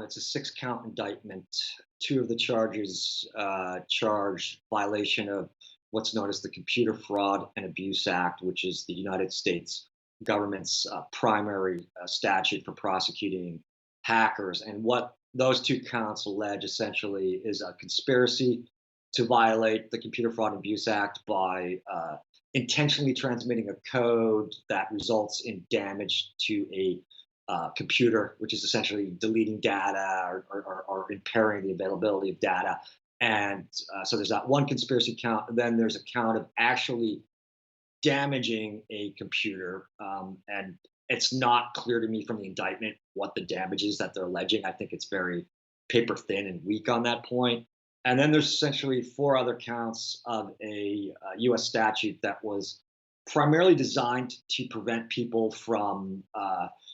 It's a six-count indictment. Two of the charges charge violation of what's known as the Computer Fraud and Abuse Act, which is the United States government's primary statute for prosecuting hackers. And what those two counts allege essentially is a conspiracy to violate the Computer Fraud and Abuse Act by intentionally transmitting a code that results in damage to a computer, which is essentially deleting data or impairing the availability of data. And so there's that one conspiracy count. And then there's a count of actually damaging a computer. And it's not clear to me from the indictment what the damage is that they're alleging. I think it's very paper thin and weak on that point. And then there's essentially four other counts of a U.S. statute that was primarily designed to prevent people from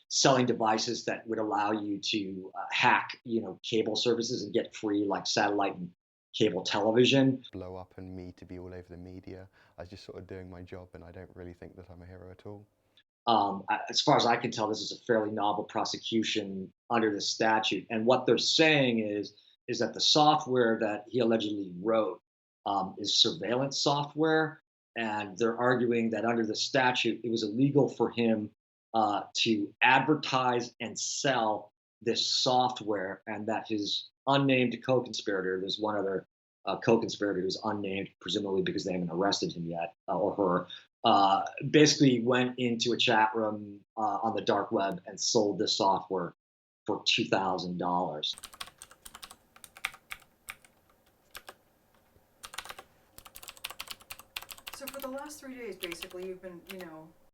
selling devices that would allow you to hack, cable services and get free like satellite and cable television. Blow up and me to be all over the media. I was just sort of doing my job, and I don't really think that I'm a hero at all. As far as I can tell, this is a fairly novel prosecution under the statute. And what they're saying is that the software that he allegedly wrote is surveillance software. And they're arguing that under the statute, it was illegal for him to advertise and sell this software, and that his unnamed co-conspirator, there's one other co-conspirator who's unnamed, presumably because they haven't arrested him yet, or her, basically went into a chat room on the dark web and sold this software for $2,000. So for the last 3 days, basically, you've been,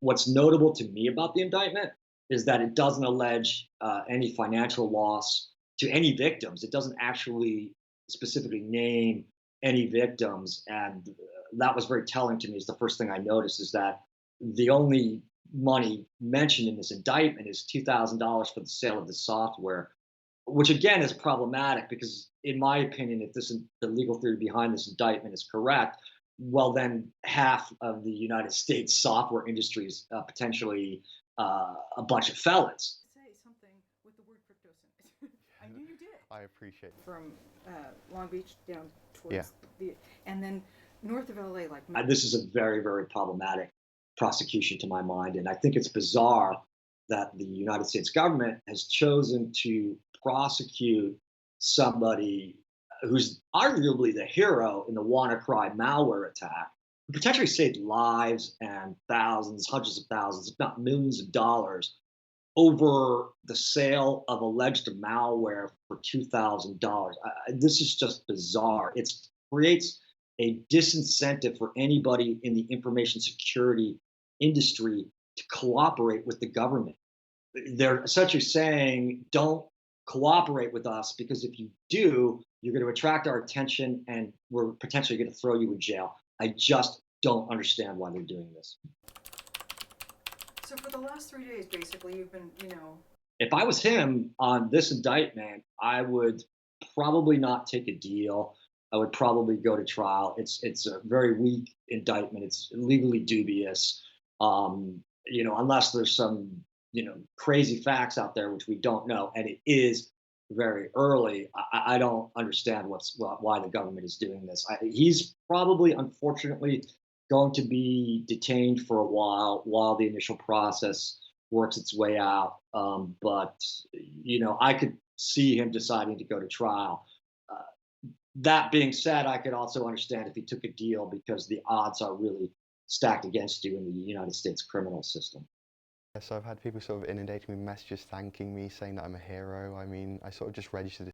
What's notable to me about the indictment is that it doesn't allege any financial loss to any victims. It doesn't actually specifically name any victims. And that was very telling to me. Is the first thing I noticed is that the only money mentioned in this indictment is $2,000 for the sale of the software, which again is problematic because, in my opinion, if the legal theory behind this indictment is correct, well, then half of the United States software industry is potentially a bunch of felons. say something with the word crypto in it. I knew you did. I appreciate it. From Long Beach down towards Yeah. and then north of LA, like. This is a very, very problematic prosecution to my mind. And I think it's bizarre that the United States government has chosen to prosecute somebody who's arguably the hero in the WannaCry malware attack, who potentially saved lives and thousands, hundreds of thousands, if not millions of dollars over the sale of alleged malware for $2,000. This is just bizarre. It creates a disincentive for anybody in the information security industry to cooperate with the government. They're essentially saying, don't cooperate with us, because if you do, you're going to attract our attention and we're potentially going to throw you in jail. I just don't understand why they're doing this. So for the last 3 days, basically, you've been, If I was him on this indictment, I would probably not take a deal. I would probably go to trial. It's a very weak indictment. It's legally dubious. Unless there's some crazy facts out there which we don't know, and it is very early. I don't understand why the government is doing this. He's probably, unfortunately, going to be detained for a while the initial process works its way out. But I could see him deciding to go to trial. That being said, I could also understand if he took a deal, because the odds are really stacked against you in the United States criminal system. So I've had people sort of inundating me with messages thanking me, saying that I'm a hero. I mean, I sort of just registered